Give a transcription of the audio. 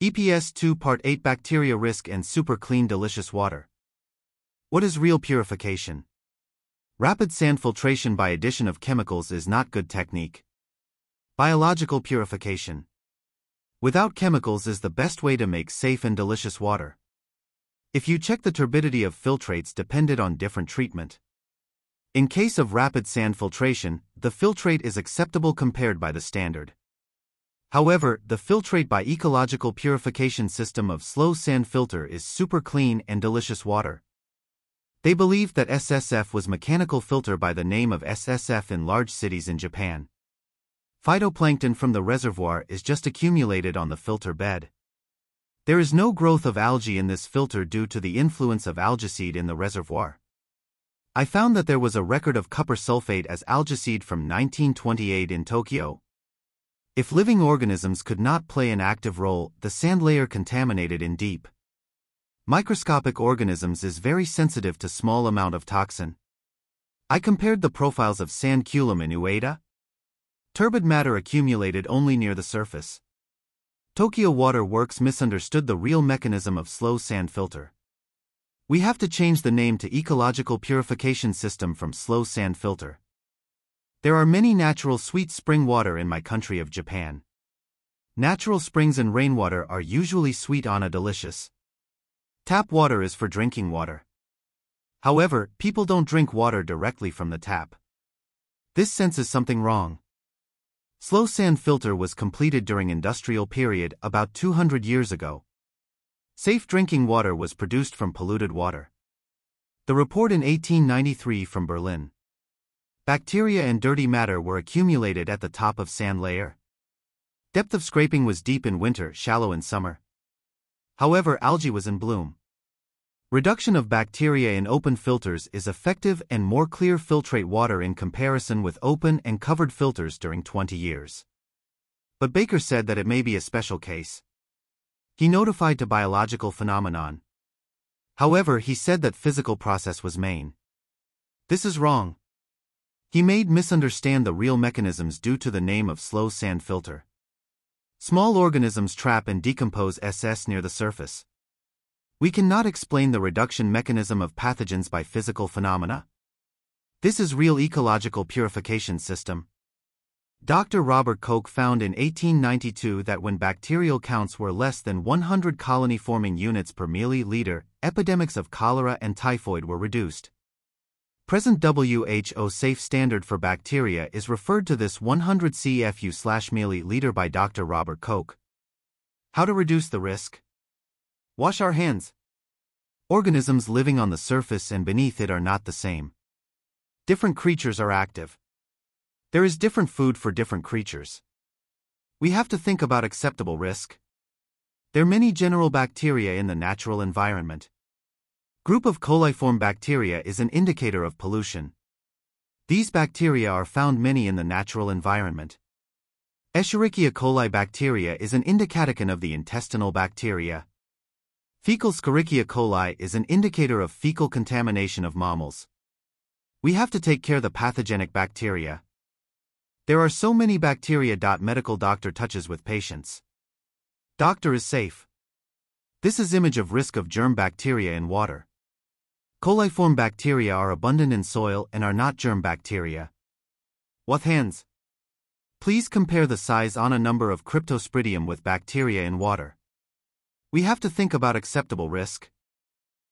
EPS2 Part 8 Bacteria Risk and Super Clean Delicious Water. What is real purification? Rapid sand filtration by addition of chemicals is not good technique. Biological purification without chemicals is the best way to make safe and delicious water. If you check the turbidity of filtrates depended on different treatment. In case of rapid sand filtration, the filtrate is acceptable compared by the standard. However, the filtrate by ecological purification system of slow sand filter is super clean and delicious water. They believed that SSF was mechanical filter by the name of SSF in large cities in Japan. Phytoplankton from the reservoir is just accumulated on the filter bed. There is no growth of algae in this filter due to the influence of algaseed in the reservoir. I found that there was a record of copper sulfate as algaseed from 1928 in Tokyo. If living organisms could not play an active role, the sand layer contaminated in deep microscopic organisms is very sensitive to small amount of toxin. I compared the profiles of sand culum in Ueda. Turbid matter accumulated only near the surface. Tokyo Water Works misunderstood the real mechanism of slow sand filter. We have to change the name to ecological purification system from slow sand filter. There are many natural sweet spring water in my country of Japan. Natural springs and rainwater are usually sweet and delicious. Tap water is for drinking water. However, people don't drink water directly from the tap. This sense is something wrong. Slow sand filter was completed during industrial period about 200 years ago. Safe drinking water was produced from polluted water. The report in 1893 from Berlin. Bacteria and dirty matter were accumulated at the top of sand layer. Depth of scraping was deep in winter, shallow in summer. However, algae was in bloom. Reduction of bacteria in open filters is effective and more clear filtrate water in comparison with open and covered filters during 20 years. But Baker said that it may be a special case. He notified to biological phenomenon. However, he said that physical process was main. This is wrong. He made misunderstand the real mechanisms due to the name of slow sand filter. Small organisms trap and decompose SS near the surface. We cannot explain the reduction mechanism of pathogens by physical phenomena. This is real ecological purification system. Dr. Robert Koch found in 1892 that when bacterial counts were less than 100 colony-forming units per milliliter, epidemics of cholera and typhoid were reduced. Present WHO safe standard for bacteria is referred to this 100 CFU/milliliter by Dr. Robert Koch. How to reduce the risk? Wash our hands. Organisms living on the surface and beneath it are not the same. Different creatures are active. There is different food for different creatures. We have to think about acceptable risk. There are many general bacteria in the natural environment. Group of coliform bacteria is an indicator of pollution. These bacteria are found many in the natural environment. Escherichia coli bacteria is an indicatocon of the intestinal bacteria. Fecal Escherichia coli is an indicator of fecal contamination of mammals. We have to take care the pathogenic bacteria. There are so many bacteria. Medical doctor touches with patients. Doctor is safe. This is image of risk of germ bacteria in water. Coliform bacteria are abundant in soil and are not germ bacteria. With hands. Please compare the size on a number of Cryptosporidium with bacteria in water. We have to think about acceptable risk.